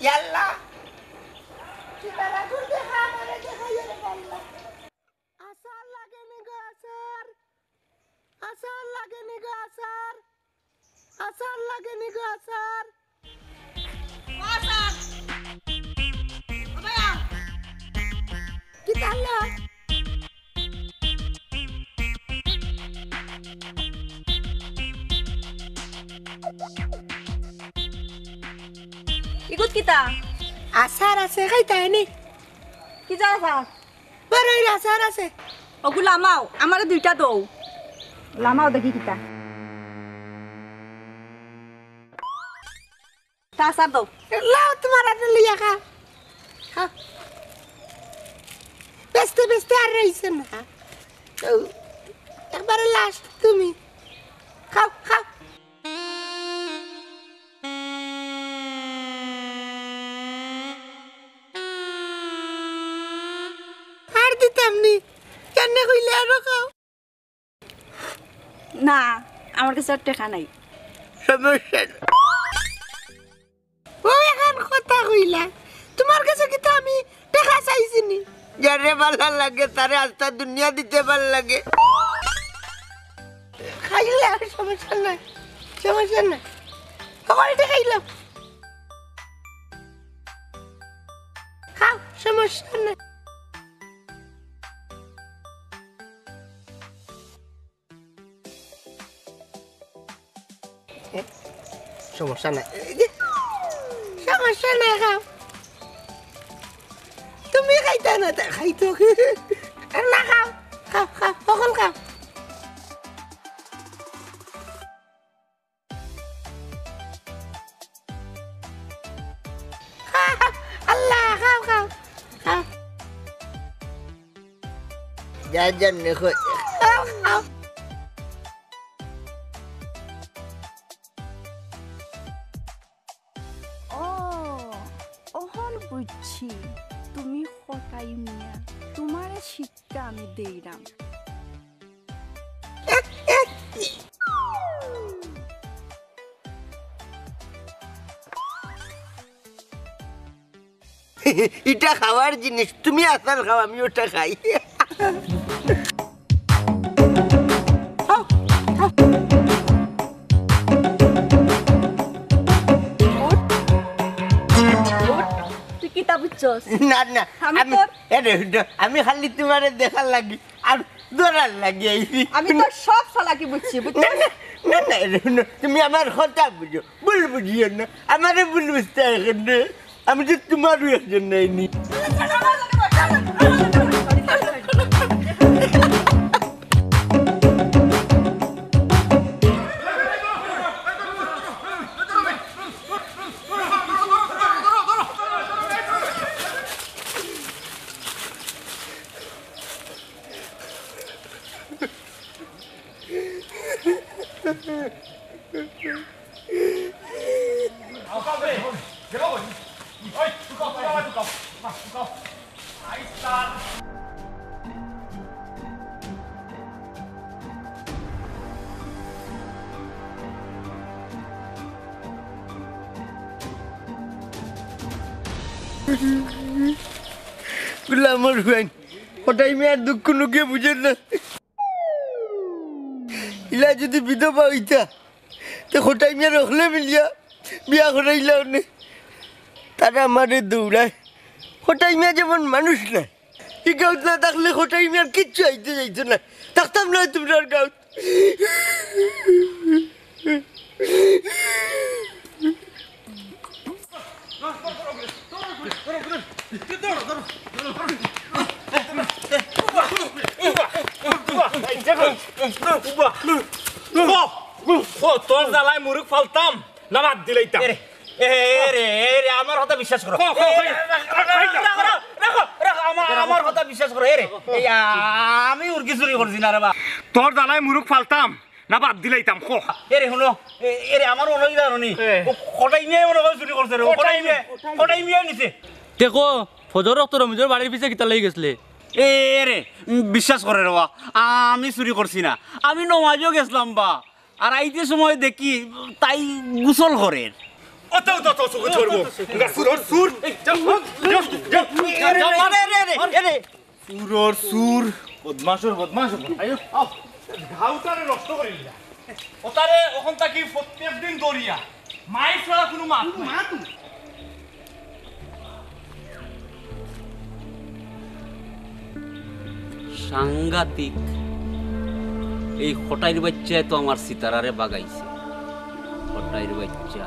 ইয়াল্লা কিতারা গুল দেখা আমারে দেখাইয়া রে আল্লাহ আসার লাগে নি গো আসার লাগে নি গো আসার লাগে নি গো আসার আবায়া কিতাল্লা ইগুত কিতা আসার আছে খাইতা এনে কি জানা বড় আসার আছে ওগু লামাও আমারে দুইটা দৌ লামাও দেখি কিতা তা সার দৌ লাও তোমার হাতে লিয়া খা খাও বেস্তে বেস্তে আর রইছে না একবারে লাস্ট তুমি খাও খাও আর দিতাম নি কেন কইলে আরো খাও না আমার কাছে আর টাকা নাই সমস্যা ও এখন কথা কইলা তোমার কাছে কি তো আমি টাকা চাইছি নি যারে ভালো লাগে তারে আস্তা দুনিয়া দিতে ভালো লাগে খাইলে আর সমস্যা নাই সকলটা খাইলাম খাও সমস্যা নাই সমস্যা নাই খাও তুমি খাইতা না খাইতো না খাও সকল খাও আল্লাহ খাও যার জন্য খাও বুঝছি তুমি হঠাই মিয়া তোমার শিক্ষা আমি দেইরাম এটা খাওয়ার জিনিস তুমি আসার খাও আমি ওটা খাই না না আমি খালি তোমার দেখার লাগি আর দৌড়ার লাগি আইছি আমি তো সব চালাকি বুঝছি না তুমি আমার কথা বুঝো ভুল বুঝিও না আমারে ভুল বুঝতে না আমি তো তোমারও একজন নাইনি আমার হুয়াইন ওটাই মেয়ের দুঃখ নুকে বুঝেন না ইলা যদি বিধবা হইতা তো হোটাই মেয়ের রখলে মিলিয়া বিয়া করাইলাও নে তারা আমারে দৌড়ায় হোটাই মেয়ে যেমন মানুষ না এই গাঁত না থাকলে হোটাই মেয়ের কিচ্ছু আইতে যাইতো না থাকতাম না তোমরা গাঁত তোর জ্বালায় মুরুখ ফালতাম না বাদ দিলাইতাম আমার কথা বিশ্বাস করো আমার কথা বিশ্বাস করো আমি উর্কি চুরি করছি না রে বা তোর জ্বালায় মুরুখ ফালতাম না বাদ দিলাইতাম শুনো আমার মনে জানি কটাই মেয়ে মনে হয় চুরি করছে কটাই মেয়ে নিছে দেখো ফজর রক্ত রমিজর বাড়ির পিছে কিতা লাগি গেছলে বিশ্বাস করে রে আমি চুরি করছি না আমি নমাজও গেছিলাম বা আর আইতে সময় দেখি তাই গোসল করে অত অত সুখ ধরবো সুরর সুর সুরর সুর বদমাশর বদমাশ ঘাউটারে নষ্ট করিলা ওটারে ওখান থাকি প্রত্যেক দিন দরিয়া মায়ের ছাড়া কোনো মাত মাত সাংঘাতিক এই হটাইর বাচ্চায় তো আমার সিতারারে বাগাইছে হটাইর বাচ্চা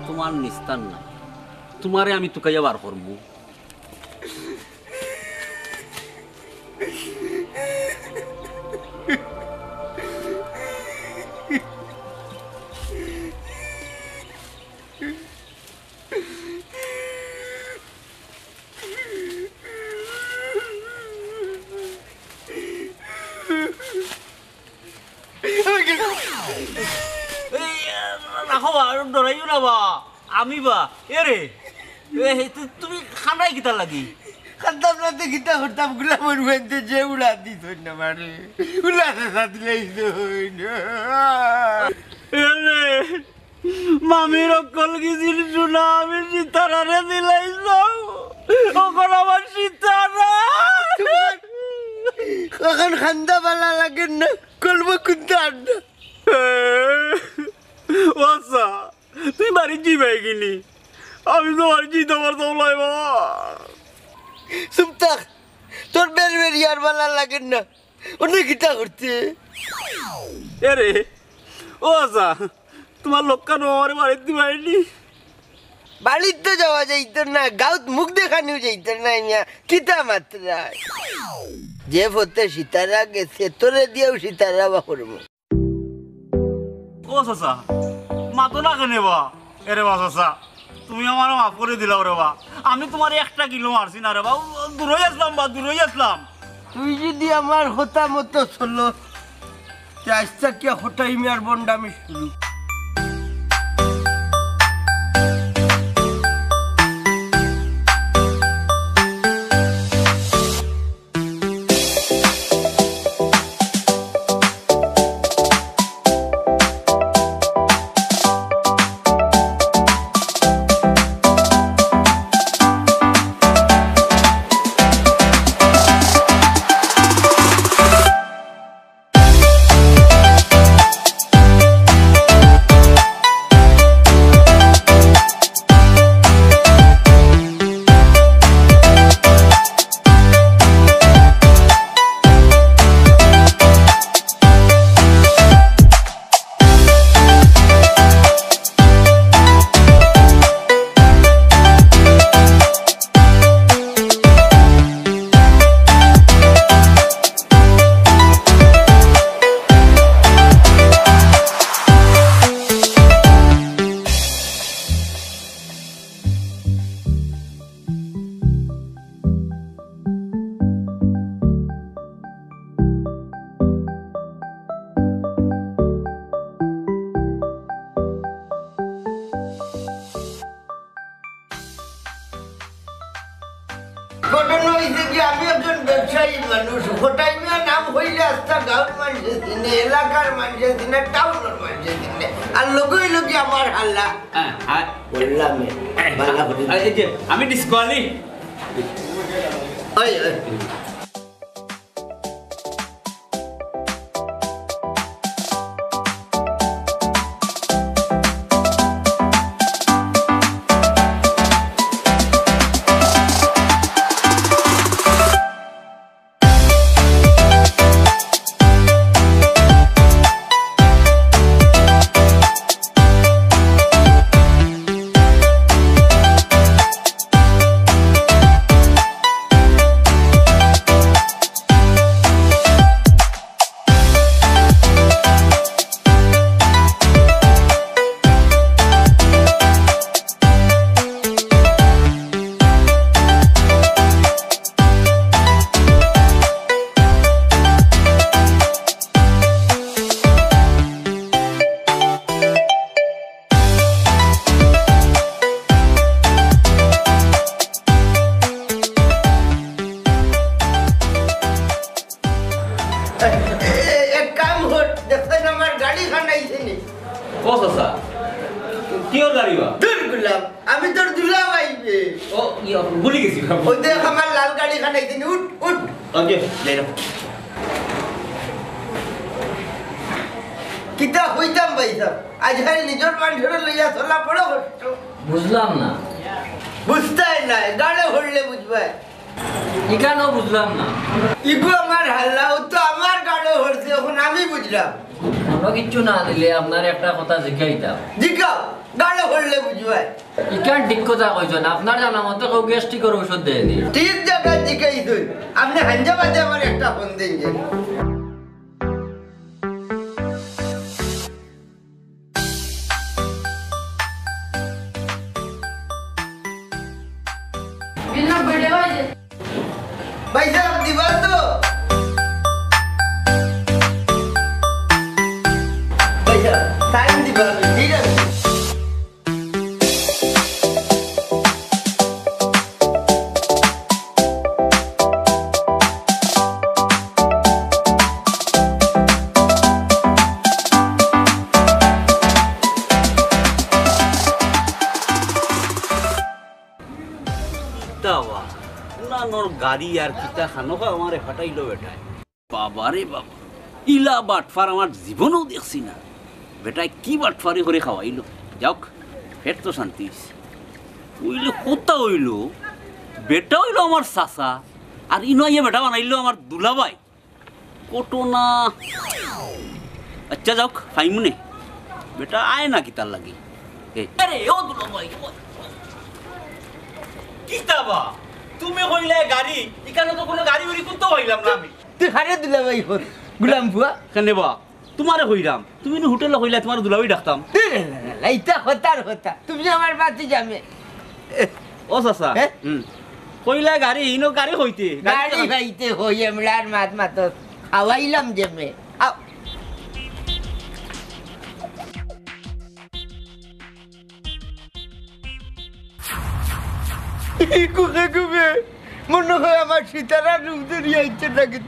তোমার নিস্তার না তোমারে আমি তুকাইয়া বার করবো রাখো বা ডরাইও না বা আমি বা এরে তুমি খানাই কিতা লাগি খান্তাম না তো গীতা করতাম গুলামের মধ্যে যে উড়া দিত না মানে উড়াতে সাথলেই মামির অকল গেছিল শোনা আমি সীতারারে দিলাইছ ওখন আমার সীতারা এখন খান্দা বালা লাগে না করবো কিন্তু আড্ডা আচ্ছা তুই বাড়ি যাই কিনি আমি তো বাড়ি যেতে পারতাম না বাবা চুপ থাক তোর বের বেরিয়ার বালা লাগে না অনেক গীতা করতে এরে ও আচ্ছা তোমার লোকানো আমার বাড়িতে বাড়িনি বাড়ির তো যাওয়া যাইত না গাঁত মুখ দেখানিও যাইত না মিয়া কিতা মাত্রায় যে পথে সীতারা গেছে তোরে দিয়েও সীতারা বা করবো ও চাচা মাতো না কেনে বা এরে বা চাচা তুমি আমার মাফ করে দিলাও রে বা আমি তোমার 1 কিলো মারছি না রে বা দূরই আসলাম বা দূরই আসলাম তুই যদি আমার হতা মতো চলো আজটা কে হটাই মিয়ার বন্ডামি শুরু ঘটনা হয়েছে কি আমি একজন ব্যবসায়ী মানুষ হটাই মিয়া নাম হইলে আস্তা গাঁর মানুষের দিনে এলাকার মানুষের দিনে টাউনের মানুষের দিনে আর লোকই লোকে আমার হাল্লা বললাম আমি ডিসকোয়ালি ওই কিয়র গাড়ি বা দূর গুলাম আমি তোর দুলা পাইবে ও ভুলে গেছি ওই দেখ আমার লাল গাড়ি খানাই দিন উঠ উঠ ওকে যাই না কিতা হইতাম পাইতাম আজকাল নিজের মানুষের লইয়া চলা বড় কষ্ট বুঝলাম না বুঝতাই নাই গাড়ে হরলে বুঝবাই এখানেও বুঝলাম না ইগো আমার হাল্লা ও তো আমার গাড়ে হরছে এখন আমি বুঝলাম আমরা কিচ্ছু না দিলে আপনার একটা কথা জিজ্ঞাইতাম জিগাও গাড়ে হরলে বুঝবাই ইখান ঠিক কথা কইছেন আপনার জানা মতো কেউ গ্যাস্ট্রিকের ওষুধ দেয়নি ঠিক জায়গায় জিগাই তুই আপনি হাঞ্জাবাদে আমার একটা ফোন দিন যে ভাই সাহেব দিবা তো ভাই সাহেব টাইম দিবা ঠিক আছে দাওয়া পুরানোর গাড়ি আর কিতা খানোকা আমারে ফাটাইলো বেটায় বাবা রে বাবা ইলা বাটফার আমার জীবনেও দেখছি না বেটায় কি বাটফারি করে খাওয়াইলো যাক ফের তো শান্তি হইছে ওইলো কোথা হইলো বেটা হইলো আমার চাচা আর ইনো আইয়া বেটা বানাইলো আমার দুলাভাই কটো না আচ্ছা যাক ফাইমুনে বেটা আয় না কি তার লাগে আরে ও দুলাভাই কিতাবা তুমি কইলে গাড়ি এখানে তো কোনো গাড়ি উড়ি করতে হইলাম না আমি তুই হারে দিলা ভাই হর গুলাম বুয়া কেন বা তোমারে হইরাম তুমি নি হোটেলে হইলা তোমার দুলাভাই ডাকতাম লাইতা হতার হতা তুমি আমার বাতি যাবে ও চাচা হ্যাঁ? কইলা গাড়ি ইনো গাড়ি হইতে গাড়ি ভাইতে হই এমলার মাত মাত খাওয়াইলাম যেমে আও কুকে কুকে মনে হয় আমার সীতারা রূপ ধরিয়ে আইছে নাকি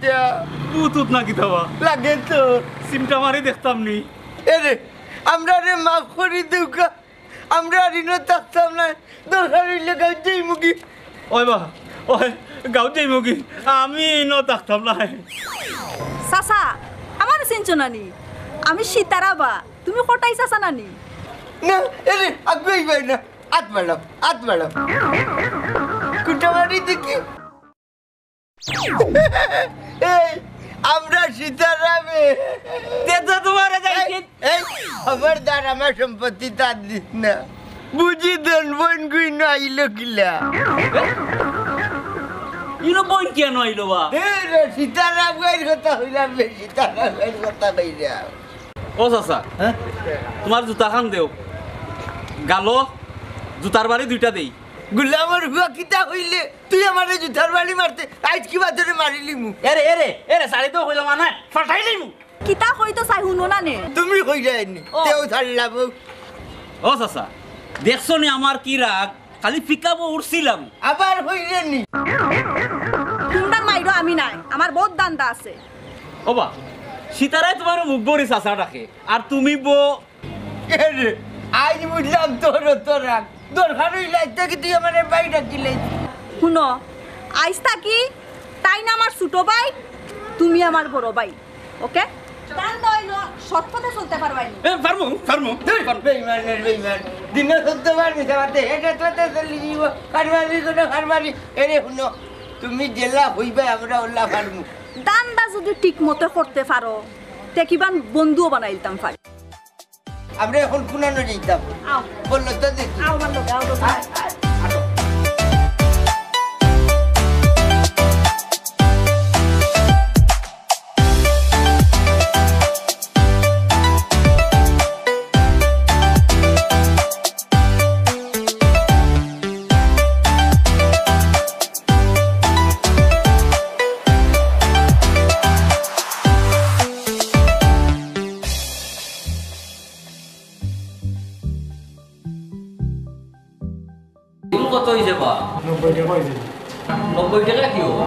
তুত না কিতাবা লাগে তো সিমটা মারি দেখতাম নি এরে আমরা রে মাফ করি দেউকা আমরা ঋণ থাকতাম না দরকার হইলে গাইতেই মুখি ওই বা ওই গাঁও যাইব কি আমি ইনো থাকতাম না চাচা আমার চিনছো নানি আমি সীতারা বা তুমি কোটাই চাচা নানি না এরে আগুই ভাই না আত মারলাম কুটামারি দেখি এই আমরা সীতারামে তেতো তোমারে এই খবরদার আমার সম্পত্তি তার দিস না বুঝি দেন বোন গুই না আইলো কিলা ইনো বই কেন আইলো বা রে সীতারাম গাইর কথা হইলাম সীতারাম গাইর কথা কইলাম ও চাচা হ্যাঁ তোমার জুতা খান দেও গালো জুতার বাড়ি দুইটা দেই গুলামর হুয়া কিতা হইলে তুই আমারে জুতার বাড়ি মারতে আজ কি বাদরে মারিলি মু এরে সাড়ে তো হইলাম না ফাটাইলি মু কিতা কই তো চাই শুনো না নে তুমি কই যায়নি ও। তেও ছাড়লাম ও চাচা দেখছো নি আমার কি রাগ খালি পিকাবো উঠছিলাম আবার হইলে নি তোমরা মাইরো আমি নাই আমার বহুত দান্দা আছে ও বা সীতারাই তোমার মুখ বড়ি চাচা ডাকে আর তুমি রে আজ বুঝলাম তোর রাগ দরকার হইলে কি তুই আমার বাইরে দিলে শুনো আইস থাকি তাই না আমার ছোট ভাই তুমি আমার বড় ভাই ওকে দান্দা হইলো সৎ পথে চলতে পারবাই ফার্মু বেইমান দিনে সত্যি পারবি সাথে হেঁটে তোতে চলি দিব কারবারি কোনো কারবারি এরে শুনো তুমি জেলা হইবে আমরা ওল্লা পারমু দান্দা যদি ঠিক মতো করতে পারো তে কিবান বন্ধুও বানাইতাম পারি আমরা এখন কুনানো যেতাম আও বললো তো দেখি আও আমার লোক আও লোক কত হয়েছে বা 90 টাকা কি হবা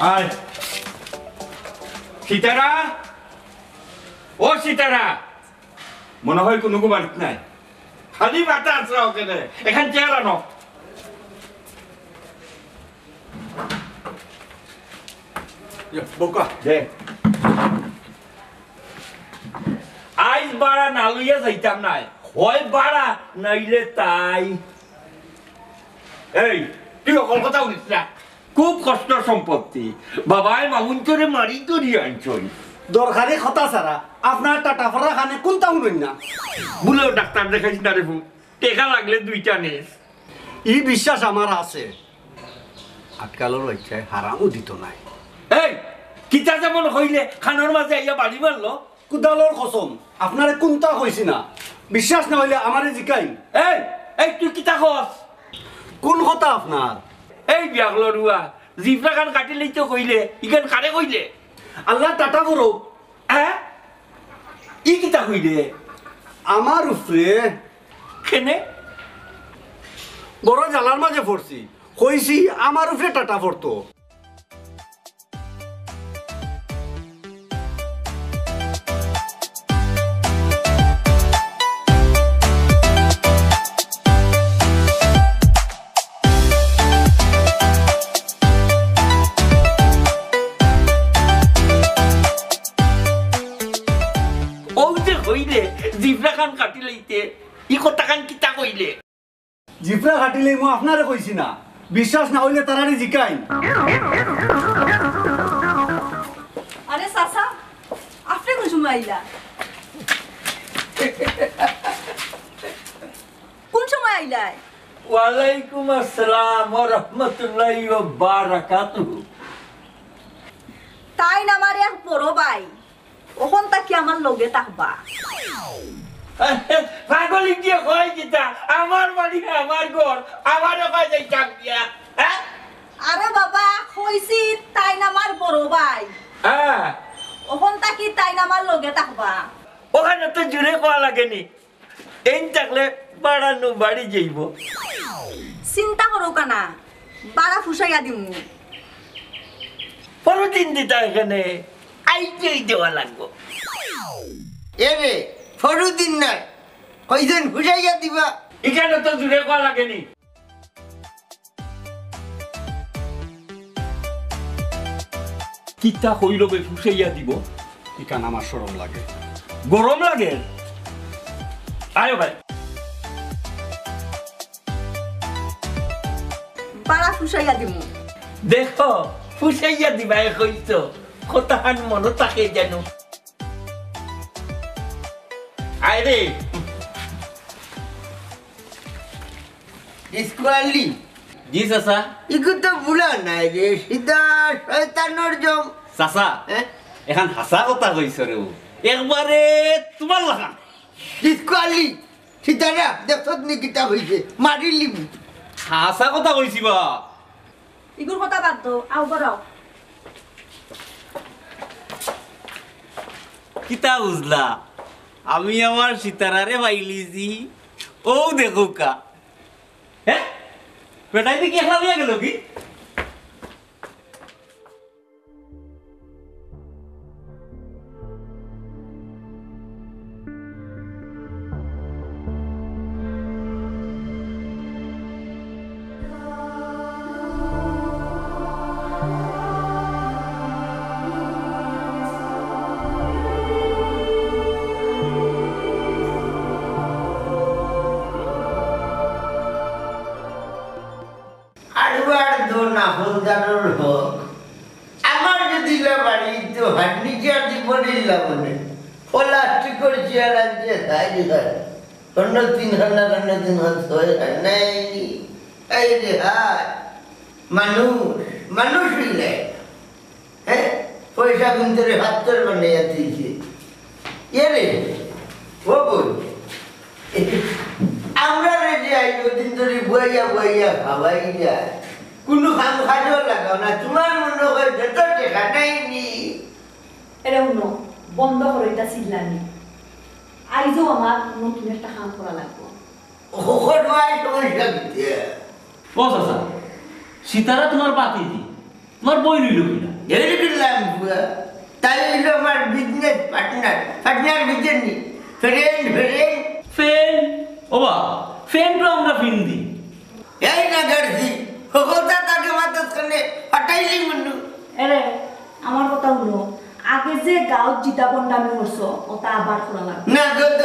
আয় সীতারা, ও সীতারা, মনে হয় কোনো বাড়িতে নাই, খালি মাথা আসরা ওখানে, এখান চেয়ার আনো। বোকা দে আইস বাড়া না লইয়া যাইতাম নাই, হয় বাড়া নাইলে তাই। এই তুই অকল কথা বলিস না, খুব কষ্ট সম্পত্তি, বাবাই মামুন করে মারি করি আনছই। দরকারি কথা ছাড়া আপনার টাটা ফরা খানে কোনটা শুনুন না। বলেও ডাক্তার দেখাইছি না রে ফু, টেকা লাগলে দুইটা নিস। ই বিশ্বাস আমার আছে, আজকালের বাচ্চায় হারামও দিত নাই। এই কিতা যেমন হইলে খানোর মাঝে আইয়া বাড়ি মারলো। কুদালর কসম আপনারে কোনটা কইছি না, বিশ্বাস না হইলে আমারে জিকাই। এই এই তুই কিতা কস? কোন কথা আপনার? এই বিয়াগলো রুয়া জিফরা খান কাটিলেই তো কইলে, ইখান কারে কইলে? আল্লাহ টাটা করো। হ্যাঁ ই কিতা কইলে? আমার উপরে কেনে বড় জ্বালার মাঝে পড়ছি, কইছি আমার উপরে টাটা পড়তো। কইলে জিফরা খান কাটিলেইতে ই কথা খান কিতা কইলে? জিফরা কাটিলে মু আপনারে কইছি না, বিশ্বাস না হইলে তারারে জিকাই। আরে চাচা, আপনি কোন সময় আইলা? কোন সময় আইলাই? ওয়ালাইকুম আসসালাম ওয়া রাহমাতুল্লাহি ওয়া বারাকাতুহু। তাই না আমার এক বড় ভাই, ওখান তাকি আমার লগে থাকবা। পাগলি দিয়ে কয় কিতা? আমার বাড়ি আমার ঘর, আমার ওখানে যাইতাম দিয়া। হ্যাঁ আরে বাবা কইছি তাই না আমার বড় ভাই, হ্যাঁ ওখান তাকি তাই না আমার লগে থাকবা। ওখানে তো জুড়ে কোয়া লাগেনি, এই থাকলে বাড়ানো বাড়ি যাইব। চিন্তা করো কানা, বাড়া ফুসাইয়া দিমু। পরদিন দিতা এখানে আইতেই দেওয়া লাগবো। এ রে ফরুদ্দিন নাই, কইছেন হুসাইয়া দিবা। এখানে তো জুড়ে কোয়া লাগেনি। কিতা হইল বে ফুসাইয়া দিব? ইকান আমার শরম লাগে। গরম লাগে? আয় ভাই বাড়া ফুসাইয়া দিমু। দেখো ফুসাইয়া দিবা কইছ, কথাখান মনে থাকে যেন। আয় রে ইস্কুয়ালি জি চাচা। ইকু তো বুড়া নাই রে, সিধা শয়তানোর জম। চাচা হ্যাঁ এখন হাসা কথা কইছ রে, একবারে তোমার লাগান। ইস্কুয়ালি সীতারা দেখত নি কিতা হইছে, মারি লিবি। হাসা কথা কইছি বা। ইগুর কথা বাদ দাও, আও বড়। কিতা বুঝলা? আমি আমার সীতারারে পাইলিছি, ও দেখো কা। হ্যাঁ বেটাই দেখি একলা হইয়া গেল কি? আরবার দো না হলদানোর হোক, আমার যদি বাড়ি তো হার্নিচার দিব নিলামনে প্লাস্টিকের চেয়ার আনছে তাই অন্য 3,000 অন্য 3,000 নাই। এই রে হায় মানুষ মানুষ হইলে হ্যাঁ পয়সা কিন্তু হাতের বানাইয়া দিয়েছে। এ রে ও বই আমরা রে যে দিন ধরে বইয়া বইয়া খাওয়াই যায়, কোনো খাম খাজও লাগাও না, তোমার মনে হয় যত টেকা নাইনি। এটা শুনো, বন্ধ করো এটা চিল্লানি। আইজও আমার নতুন একটা কাম করা লাগবে। ওখানে সমস্যা দিতে ও চাচা, সীতারা তোমার বাতি দি, তোমার বই রইল কিনা? এর করলাম বুয়া তাই হলো আমার বিজনেস পার্টনার বিজনেস ফ্রেন্ড ফ্যান ওবা ফ্যান তো আমরা ফিন্দি এই না গাড়ি হোতা তাকে মাথাত কানে হটাইলি মন্ডু এরে আমার কথা হলো আগে যে গাঁও জিতা বন্ডামি করছো ওটা আবার করা লাগবে না গদ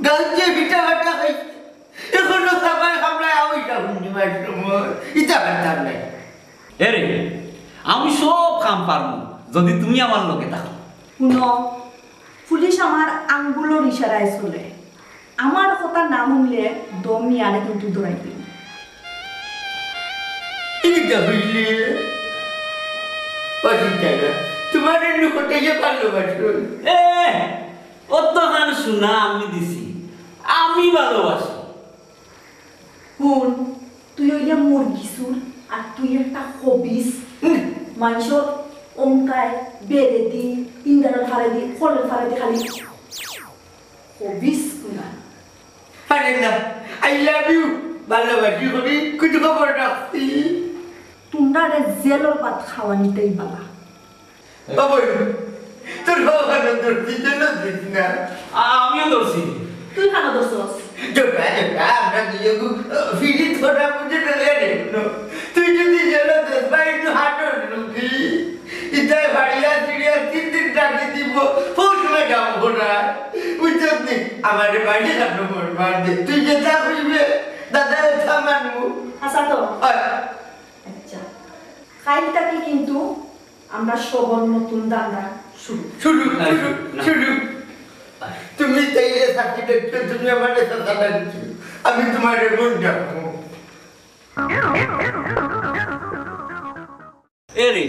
গাঁও যে বিটা ভাটা খাই এখনো সবাই খাবলায় আউইটা হুন্ডি মারছো ইটা ভাটার নাই এরে আমি সব কাম পারবো যদি তুমি আমার লগে থাকো শুনো পুলিশ আমার আঙ্গুলোর ইশারায় চলে আমার কথা না শুনলে দম নিয়ারে কিন্তু দৌড়াই দিন ইটা হইলে অচিন্তা না তোমার এমনি হটাইয়ে ভালোবাসো এ অত গান শোনা আমি দিছি আমি ভালোবাসি শুন তুই ওইটা মুরগি সুর আর তুই একটা হবিস মানুষের অঙ্কায় বেড়ে দি ইন্দারের ফারে দি ফলের ফারে দি খালি হবিস না আরে না আই লাভ ইউ ভালোবাসি করি কিছু খবর রাখছি তোমরা জেলের ভাত খাওয়া নিতেই পালা বাবু তোর বাবা ধরছি যেন দিস না আমিও ধরছি তুই খানা দোষস জোটা আমরা দিয়ে ফিরি থোড়া মুঝে রে তুই যদি যেন দেশ ভাই একটু হাঁটো ঢুকি ইতায় বাড়িয়া চিড়িয়া 3 দিন ডাকি দিব ফুট মে যাবো ঘোড়া বুঝছিস নি আমার বাড়ি যাবো মার দে তুই যেটা কইবে দাদা এটা মানবো আচ্ছা তো আচ্ছা খাইটাকে কিন্তু আমরা সবর নতুন দান্দা শুরু শুরু তুমি তাইলে থাকি দেখছো তুমি আমার সাথে লাগছো আমি তোমার মন যাবো এরে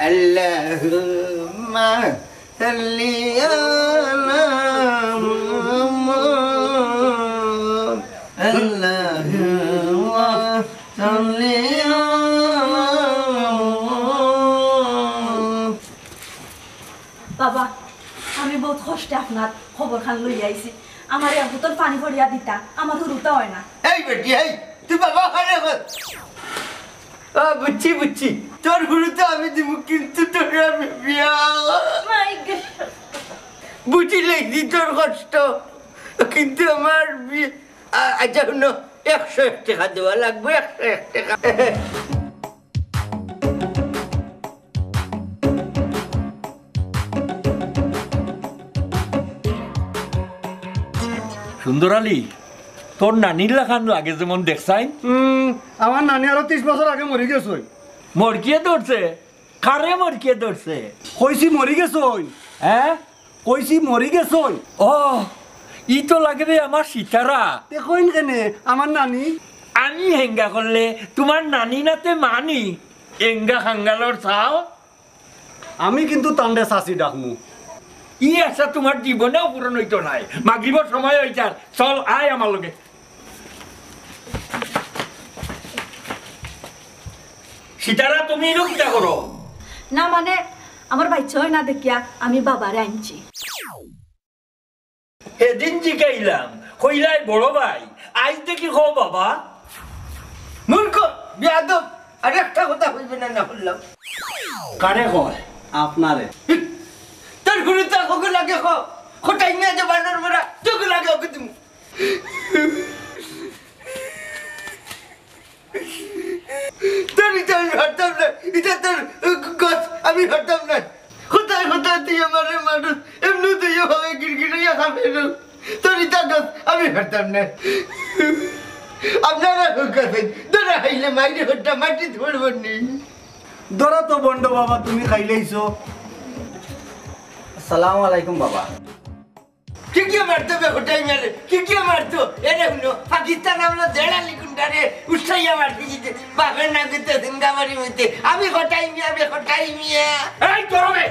Allahumma salli ala Muhammad Allahumma salli ala Muhammad বাবা আমি বহুত কষ্টে আপনার খবর খান লই আইছি আমার এক বোতল পানি ভরিয়া দিতা আমার হুরুতা হয় না এই বেটি এই তুই বাবা খানে কর বুঝছি তোর গুরুতে আমি দিব কিন্তু তোর আমি বিয়া মাই গড বুঝিলে দি তোর কষ্ট কিন্তু আমার বিয়ে আচ্ছা শুনো 101 টাকা দেওয়া লাগবে 101 টাকা সুন্দর আলী তোর নানির লাখান লাগে যেমন দেখছাই আমার নানি আরো 30 বছর আগে মরে গেছে মরকিয়ে ধরছে কারে মরকিয়ে ধরছে কইছি মরি গেছে হ্যাঁ কইছি মরি গেছে ও ই তো লাগবে আমার সীতারা দেখইন কেনে আমার নানি আমি হেঙ্গা করলে তোমার নানি নাতে মানি এঙ্গা হাঙ্গালোর চাও আমি কিন্তু তান্ডে চাচি ডাকমু ই আশা তোমার জীবনেও পূরণ হইতো নাই মাগরিবর সময় হইতার চল আয় আমার লগে সীতারা তুমি কিটা করো না মানে আমার বাচ্চা হয় না দেখিয়া আমি বাবারে আনছি সেদিন জিগাইলাম কইলাই বড় ভাই আজ দেখি হো বাবা মূর্খ বিয়াদব আর একটা কথা কইবে না না বললাম কারে কয় আপনারে তোর গুরুতে কখন লাগে খোটাই নিয়ে যে বানর মরা তোকে লাগে ওকে তুমি তোর এটা আমি হাঁটতাম না এটা তোর গছ আমি হাঁটতাম না কোথায় তুই আমার মানুষ এমনি তুই হবে গিরগিরিয়া খাবে না তোর এটা গছ আমি হাঁটতাম না আপনারা কাছেন তোরা হাইলে মাইরে হত্যা মাটি ধরব নি ধরো তো বন্ড বাবা তুমি খাইলেইছো আসসালামু আলাইকুম বাবা কি মারতো বে হটাই মেরে কি মারতো এরে হুনো পাকিস্তান আমলো দেড়া লিকুন্ডারে উঠাইয়া মারতে দিতে বাপের না করতে সিঙ্গামারি মধ্যে আমি হটাই মিয়া এই করবে